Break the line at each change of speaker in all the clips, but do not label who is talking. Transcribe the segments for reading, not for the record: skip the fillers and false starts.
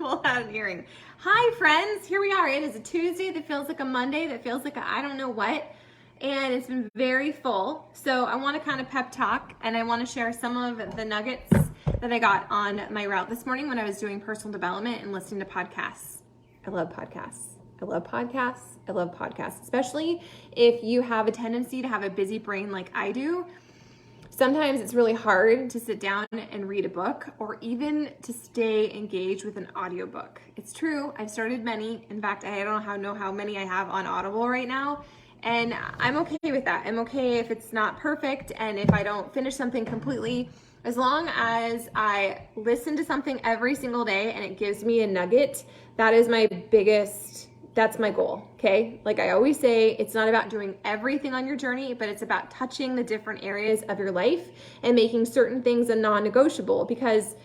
pull out an earring. Hi friends, here we are. It is a Tuesday that feels like a Monday, that feels like a I don't know what, and it's been very full. So I want to kind of pep talk, and I want to share some of the nuggets that I got on my route this morning when I was doing personal development and listening to podcasts. I love podcasts. I love podcasts. I love podcasts, especially if you have a tendency to have a busy brain like I do. Sometimes it's really hard to sit down and read a book or even to stay engaged with an audiobook. It's true, I've started many. In fact, I don't know how many I have on Audible right now. And I'm okay with that. I'm okay if it's not perfect and if I don't finish something completely, as long as I listen to something every single day and it gives me a nugget. That's my goal, okay? Like I always say, it's not about doing everything on your journey, but it's about touching the different areas of your life and making certain things a non-negotiable, because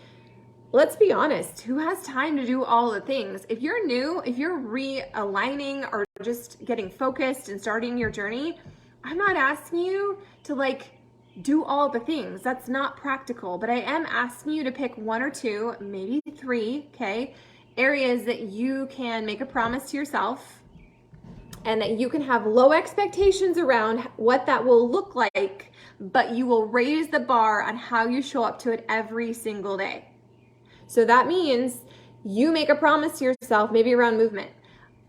let's be honest, who has time to do all the things? If you're new, if you're realigning or just getting focused and starting your journey, I'm not asking you to do all the things. That's not practical, but I am asking you to pick one or two, maybe three, okay? Areas that you can make a promise to yourself and that you can have low expectations around what that will look like, but you will raise the bar on how you show up to it every single day. So that means you make a promise to yourself, maybe around movement.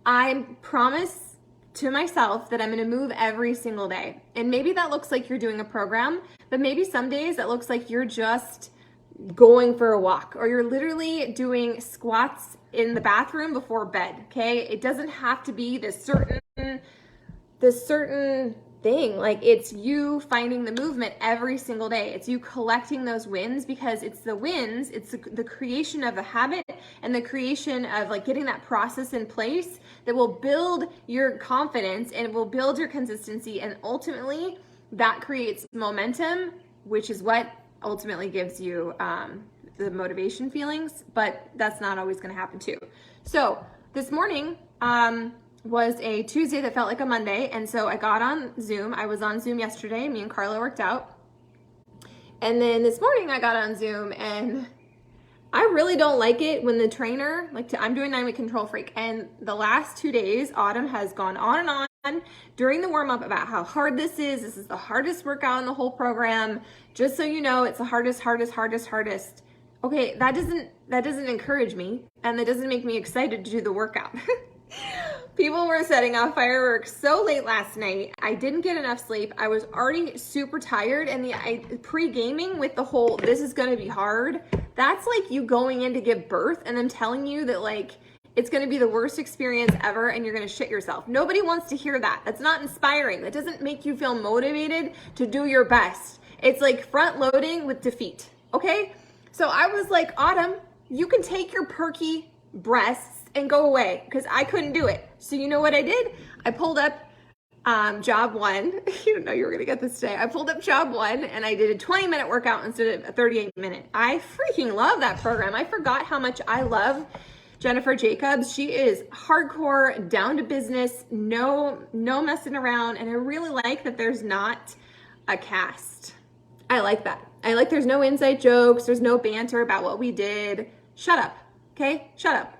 I promise to myself that I'm going to move every single day. And maybe that looks like you're doing a program, but maybe some days that looks like you're just going for a walk, or you're literally doing squats in the bathroom before bed, okay? It doesn't have to be this certain thing. Like, it's you finding the movement every single day. It's you collecting those wins, because it's the wins, it's the creation of the habit and the creation of getting that process in place that will build your confidence and it will build your consistency, and ultimately that creates momentum, which is what ultimately gives you the motivation feelings, but that's not always going to happen too. So this morning was a Tuesday that felt like a Monday, and so I got on Zoom. I was on Zoom yesterday. Me and Carla worked out, and then this morning I got on Zoom, and I really don't like it when the trainer, I'm doing 9-week control freak, and the last 2 days, Autumn has gone on and on during the warm up about how hard this is. This is the hardest workout in the whole program. Just so you know, it's the hardest. Okay, that doesn't encourage me, and that doesn't make me excited to do the workout. People were setting off fireworks so late last night. I didn't get enough sleep. I was already super tired, and pre-gaming with the whole, this is gonna be hard. That's like you going in to give birth and them telling you that it's gonna be the worst experience ever and you're gonna shit yourself. Nobody wants to hear that. That's not inspiring. That doesn't make you feel motivated to do your best. It's like front loading with defeat, okay? So I was like, Autumn, you can take your perky breasts and go away, because I couldn't do it. So you know what I did? I pulled up job one. You didn't know you were gonna get this today. I pulled up job one and I did a 20-minute workout instead of a 38-minute. I freaking love that program. I forgot how much I love Jennifer Jacobs. She is hardcore, down to business, no messing around, and I really like that there's not a cast. I like that. I like there's no inside jokes, there's no banter about what we did. Shut up, okay? Shut up.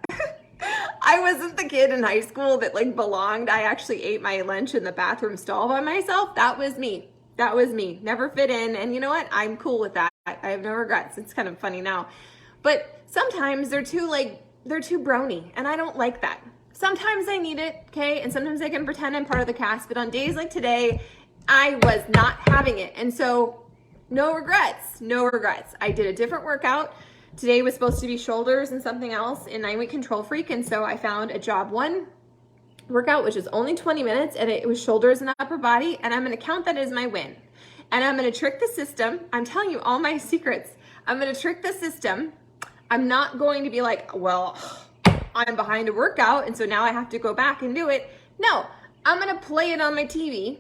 I wasn't the kid in high school that belonged. I actually ate my lunch in the bathroom stall by myself. That was me. Never fit in, and you know what? I'm cool with that. I have no regrets. It's kind of funny now. But sometimes they're too brony, and I don't like that. Sometimes I need it, okay? And sometimes I can pretend I'm part of the cast, but on days like today, I was not having it. And so no regrets. I did a different workout. Today was supposed to be shoulders and something else in 9-week control freak. And so I found a job one workout, which is only 20 minutes, and it was shoulders and upper body. And I'm going to count that as my win. And I'm going to trick the system. I'm telling you all my secrets. I'm going to trick the system. I'm not going to be like, well, I'm behind a workout, and so now I have to go back and do it. No, I'm going to play it on my TV.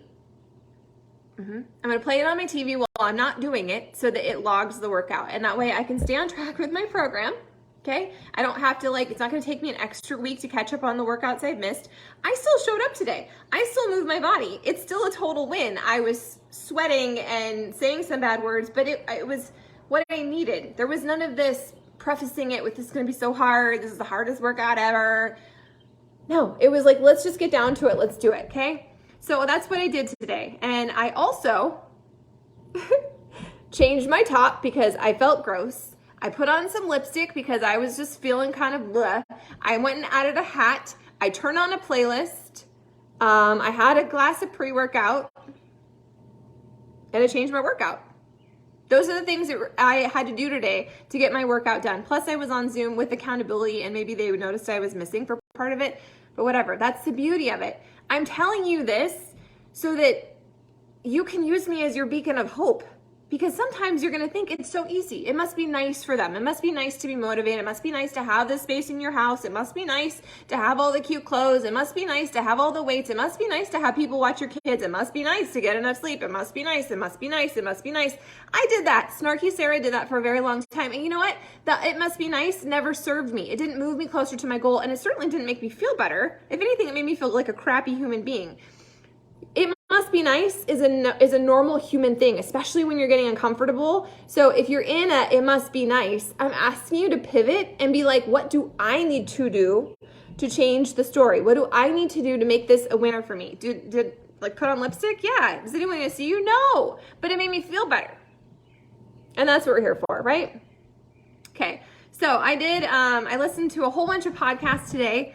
I'm going to play it on my TV while I'm not doing it, so that it logs the workout. And that way I can stay on track with my program, okay? I don't have to it's not going to take me an extra week to catch up on the workouts I've missed. I still showed up today. I still moved my body. It's still a total win. I was sweating and saying some bad words, but it was what I needed. There was none of this prefacing it with, this is going to be so hard. This is the hardest workout ever. No, it was like, let's just get down to it. Let's do it. Okay. So that's what I did today. And I also changed my top because I felt gross. I put on some lipstick because I was just feeling kind of bleh. I went and added a hat. I turned on a playlist. I had a glass of pre-workout and I changed my workout. Those are the things that I had to do today to get my workout done. Plus I was on Zoom with accountability and maybe they would notice I was missing for part of it, but whatever. That's the beauty of it. I'm telling you this so that you can use me as your beacon of hope. Because sometimes you're going to think it's so easy. It must be nice for them. It must be nice to be motivated. It must be nice to have this space in your house. It must be nice to have all the cute clothes. It must be nice to have all the weights. It must be nice to have people watch your kids. It must be nice to get enough sleep. It must be nice. It must be nice. It must be nice. I did that. Snarky Sarah did that for a very long time. And you know what? The it must be nice never served me. It didn't move me closer to my goal. And it certainly didn't make me feel better. If anything, it made me feel like a crappy human being. It must be nice is a normal human thing, especially when you're getting uncomfortable. So if you're in a it must be nice, I'm asking you to pivot and be like, what do I need to do to change the story? What do I need to do to make this a winner for me? Did like put on lipstick? Yeah. Is anyone gonna see you? No. But it made me feel better. And that's what we're here for, right? Okay. So I listened to a whole bunch of podcasts today.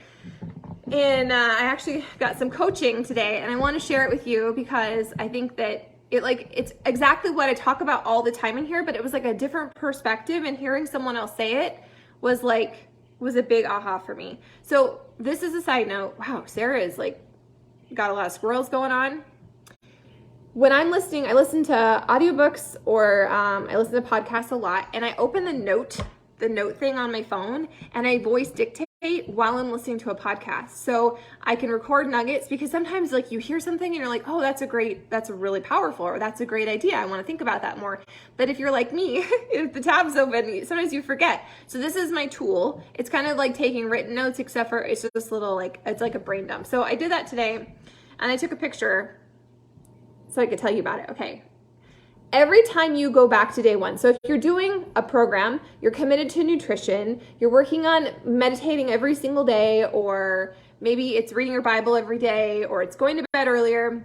And I actually got some coaching today and I want to share it with you because I think that it's exactly what I talk about all the time in here, but it was like a different perspective, and hearing someone else say it was a big aha for me. So this is a side note. Wow, Sarah is got a lot of squirrels going on. When I'm listening, I listen to audiobooks or I listen to podcasts a lot, and I open the note thing on my phone and I voice dictate while I'm listening to a podcast. So I can record nuggets, because sometimes you hear something and you're like, oh, that's really powerful, or that's a great idea. I want to think about that more. But if you're like me, if the tab's open, sometimes you forget. So this is my tool. It's kind of like taking written notes, except for it's just little, it's like a brain dump. So I did that today and I took a picture so I could tell you about it. Okay. Every time you go back to day one, so if you're doing a program, you're committed to nutrition, you're working on meditating every single day, or maybe it's reading your Bible every day, or it's going to bed earlier,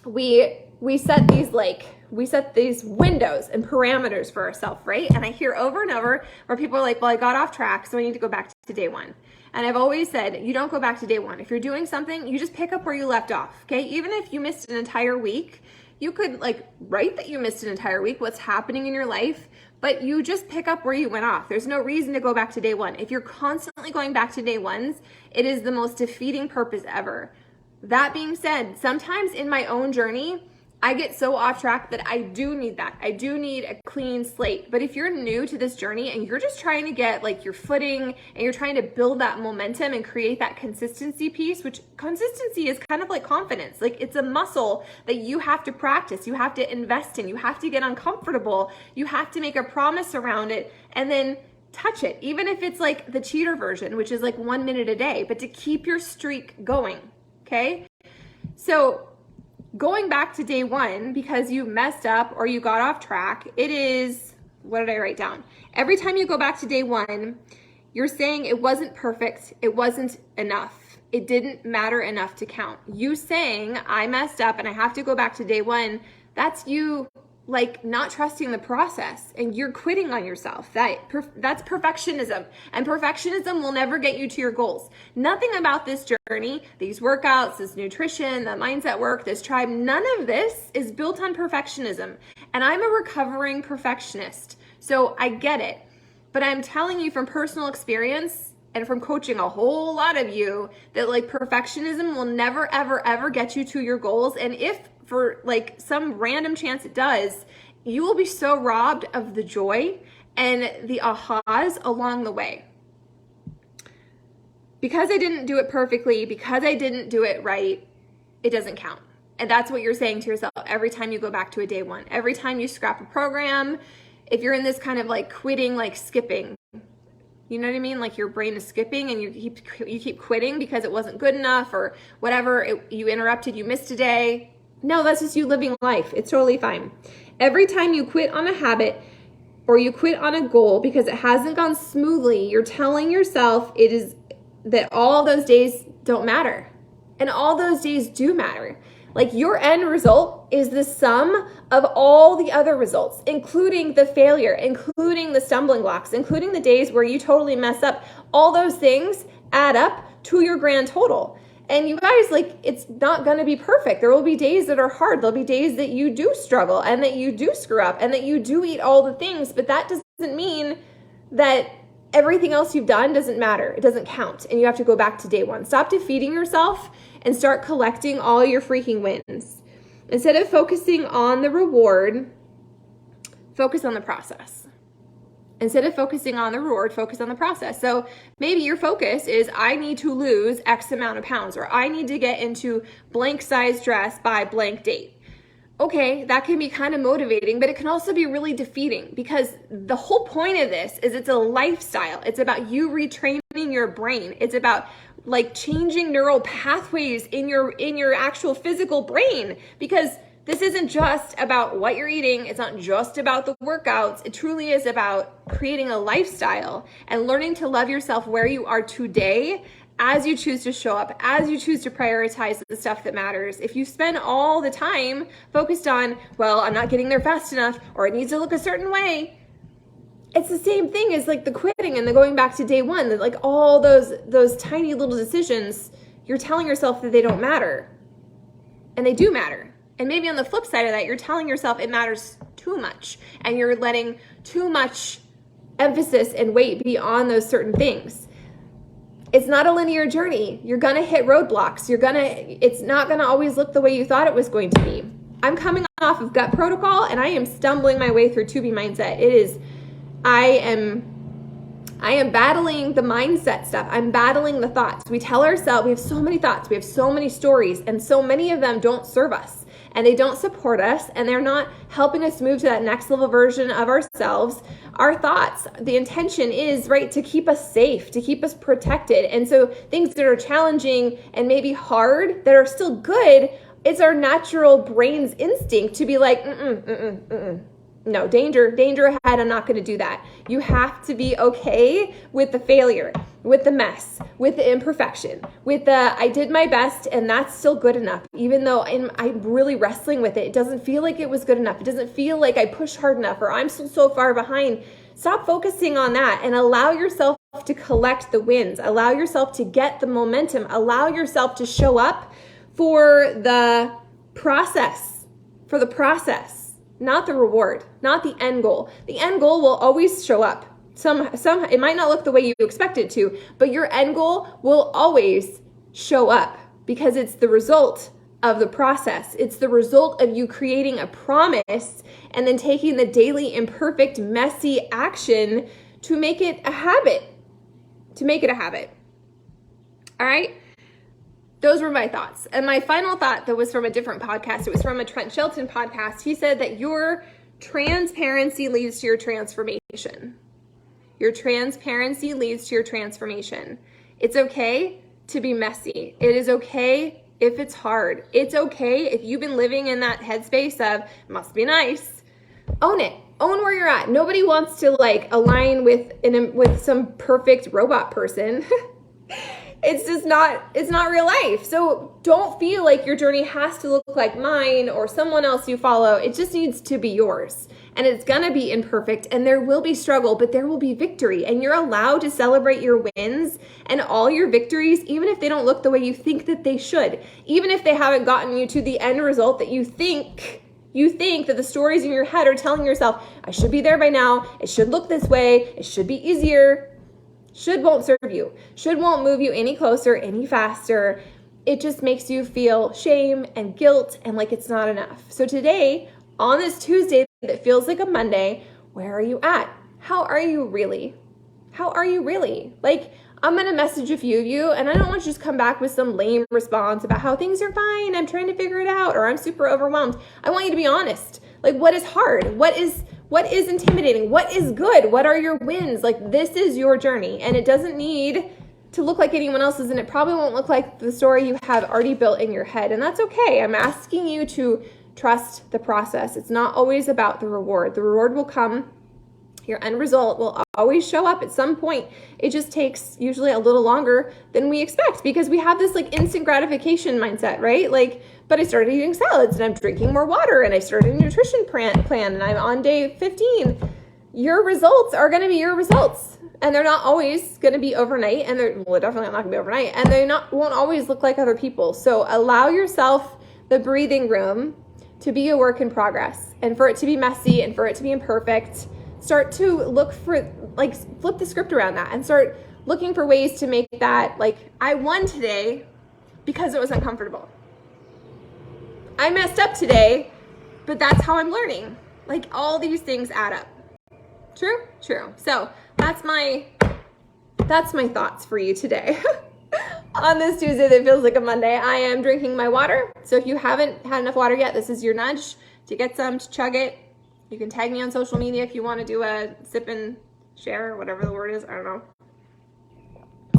we set these windows and parameters for ourselves, right? And I hear over and over where people are like, well, I got off track, so I need to go back to day one. And I've always said, you don't go back to day one. If you're doing something, you just pick up where you left off, okay? Even if you missed an entire week, you could write that you missed an entire week, what's happening in your life, but you just pick up where you went off. There's no reason to go back to day one. If you're constantly going back to day ones, it is the most defeating purpose ever. That being said, sometimes in my own journey, I get so off track that I do need that. I do need a clean slate. But if you're new to this journey and you're just trying to get your footing and you're trying to build that momentum and create that consistency piece, which consistency is kind of like confidence. It's a muscle that you have to practice. You have to invest in. You have to get uncomfortable. You have to make a promise around it and then touch it. Even if it's the cheater version, which is 1 minute a day, but to keep your streak going. Okay. So going back to day one because you messed up or you got off track, it is, what did I write down? Every time you go back to day one, you're saying it wasn't perfect, it wasn't enough, it didn't matter enough to count. You saying, I messed up and I have to go back to day one, that's you not trusting the process, and you're quitting on yourself. That's perfectionism, and perfectionism will never get you to your goals. Nothing about this journey, these workouts, this nutrition, the mindset work, this tribe, none of this is built on perfectionism. And I'm a recovering perfectionist, so I get it. But I'm telling you from personal experience and from coaching a whole lot of you that perfectionism will never, ever, ever get you to your goals. And if for some random chance it does, you will be so robbed of the joy and the ahas along the way. Because I didn't do it perfectly, because I didn't do it right, it doesn't count. And that's what you're saying to yourself every time you go back to a day one. Every time you scrap a program, if you're in this kind of quitting, skipping, you know what I mean? Your brain is skipping and you keep quitting because it wasn't good enough or whatever, you interrupted, you missed a day. No, that's just you living life. It's totally fine. Every time you quit on a habit or you quit on a goal because it hasn't gone smoothly, you're telling yourself that all those days don't matter. And all those days do matter. Like, your end result is the sum of all the other results, including the failure, including the stumbling blocks, including the days where you totally mess up. All those things add up to your grand total. And you guys, like, it's not going to be perfect. There will be days that are hard. There'll be days that you do struggle and that you do screw up and that you do eat all the things. But that doesn't mean that everything else you've done doesn't matter. It doesn't count. And you have to go back to day one. Stop defeating yourself and start collecting all your freaking wins. Instead of focusing on the reward, focus on the process. Instead of focusing on the reward, focus on the process. So maybe your focus is, I need to lose X amount of pounds, or I need to get into blank size dress by blank date. Okay, that can be kind of motivating, but it can also be really defeating, because the whole point of this is it's a lifestyle. It's about you retraining your brain. It's about like changing neural pathways in your actual physical brain, because this isn't just about what you're eating. It's not just about the workouts. It truly is about creating a lifestyle and learning to love yourself where you are today, as you choose to show up, as you choose to prioritize the stuff that matters. If you spend all the time focused on, well, I'm not getting there fast enough, or it needs to look a certain way, it's the same thing as like the quitting and the going back to day one. Like, all those tiny little decisions, you're telling yourself that they don't matter. And they do matter. And maybe on the flip side of that, you're telling yourself it matters too much, and you're letting too much emphasis and weight be on those certain things. It's not a linear journey. You're gonna hit roadblocks. It's not gonna always look the way you thought it was going to be. I'm coming off of gut protocol, and I am stumbling my way through 2B mindset. I am battling the mindset stuff. I'm battling the thoughts. We tell ourselves, we have so many thoughts, we have so many stories, and so many of them don't serve us, and they don't support us, and they're not helping us move to that next level version of ourselves. Our thoughts, the intention is, right, to keep us safe, to keep us protected. And so things that are challenging and maybe hard, that are still good, it's our natural brain's instinct to be like, no, danger ahead, I'm not going to do that. You have to be okay with the failure, with the mess, with the imperfection, with the I did my best and that's still good enough. Even though I'm really wrestling with it. It doesn't feel like it was good enough. It doesn't feel like I pushed hard enough, or I'm still so far behind. Stop focusing on that and allow yourself to collect the wins. Allow yourself to get the momentum. Allow yourself to show up for the process, not the reward, not the end goal. The end goal will always show up. It might not look the way you expect it to, but your end goal will always show up, because it's the result of the process. It's the result of you creating a promise and then taking the daily imperfect, messy action to make it a habit. All right? Those were my thoughts. And my final thought, that was from a different podcast. It was from a Trent Shelton podcast. He said that your transparency leads to your transformation. Your transparency leads to your transformation. It's okay to be messy. It is okay if it's hard. It's okay if you've been living in that headspace of, must be nice. Own it. Own where you're at. Nobody wants to like align with some perfect robot person. It's not real life. So don't feel like your journey has to look like mine or someone else you follow. It just needs to be yours. And it's going to be imperfect, and there will be struggle, but there will be victory. And you're allowed to celebrate your wins and all your victories, even if they don't look the way you think that they should. Even if they haven't gotten you to the end result that you think that the stories in your head are telling yourself, I should be there by now. It should look this way. It should be easier. Should won't serve you. Should won't move you any closer, any faster. It just makes you feel shame and guilt and like it's not enough. So today, on this Tuesday that feels like a Monday, where are you at? How are you really? How are you really? Like, I'm going to message a few of you, and I don't want you to just come back with some lame response about how things are fine, I'm trying to figure it out, or I'm super overwhelmed. I want you to be honest. Like, what is hard? What is intimidating? What is good? What are your wins? Like, this is your journey, and it doesn't need to look like anyone else's, and it probably won't look like the story you have already built in your head, and that's okay. I'm asking you to trust the process. It's not always about the reward. The reward will come. Your end result will always show up at some point. It just takes usually a little longer than we expect because we have this like instant gratification mindset, right? Like, but I started eating salads and I'm drinking more water and I started a nutrition plan and I'm on day 15. Your results are going to be your results, and they're not always going to be overnight, and they're definitely not going to be overnight, and they won't always look like other people. So allow yourself the breathing room to be a work in progress, and for it to be messy and for it to be imperfect. Start to look for, like, flip the script around that and start looking for ways to make that, like, I won today because it was uncomfortable. I messed up today, but that's how I'm learning. Like, all these things add up. True? True. So that's my thoughts for you today. On this Tuesday that feels like a Monday, I am drinking my water. So if you haven't had enough water yet, this is your nudge to get some, to chug it. You can tag me on social media if you want to do a sip and share, whatever the word is. I don't know.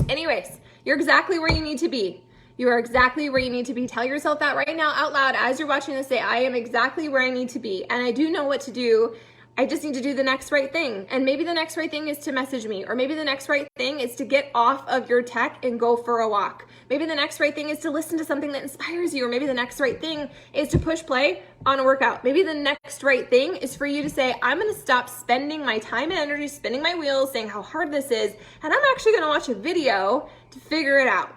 Anyways, you're exactly where you need to be. You are exactly where you need to be. Tell yourself that right now out loud as you're watching this. Say, I am exactly where I need to be. And I do know what to do. I just need to do the next right thing. And maybe the next right thing is to message me, or maybe the next right thing is to get off of your tech and go for a walk. Maybe the next right thing is to listen to something that inspires you, or maybe the next right thing is to push play on a workout. Maybe the next right thing is for you to say, I'm going to stop spending my time and energy spinning my wheels saying how hard this is, and I'm actually going to watch a video to figure it out.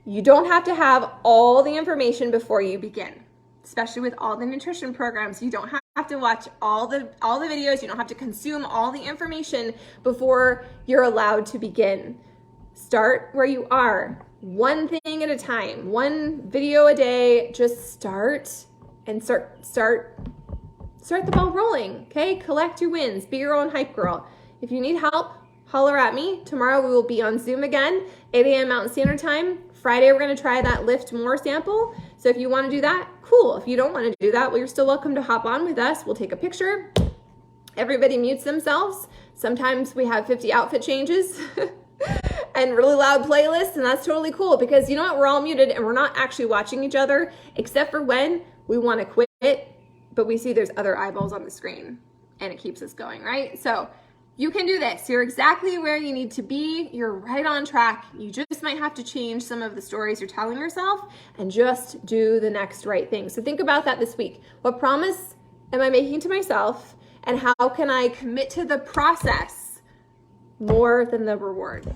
You don't have to have all the information before you begin. Especially with all the nutrition programs, you don't have to watch all the videos. You don't have to consume all the information before you're allowed to begin. Start where you are, one thing at a time, one video a day. Just start and start the ball rolling. Okay, collect your wins. Be your own hype girl. If you need help, holler at me. Tomorrow we will be on Zoom again, 8 a.m. Mountain Standard Time. Friday, we're going to try that Lift More sample. So if you want to do that, cool. If you don't want to do that, well, you're still welcome to hop on with us. We'll take a picture. Everybody mutes themselves. Sometimes we have 50 outfit changes and really loud playlists, and that's totally cool because you know what? We're all muted and we're not actually watching each other except for when we want to quit, but we see there's other eyeballs on the screen and it keeps us going, right? So you can do this. You're exactly where you need to be. You're right on track. You just might have to change some of the stories you're telling yourself and just do the next right thing. So think about that this week. What promise am I making to myself, and how can I commit to the process more than the reward?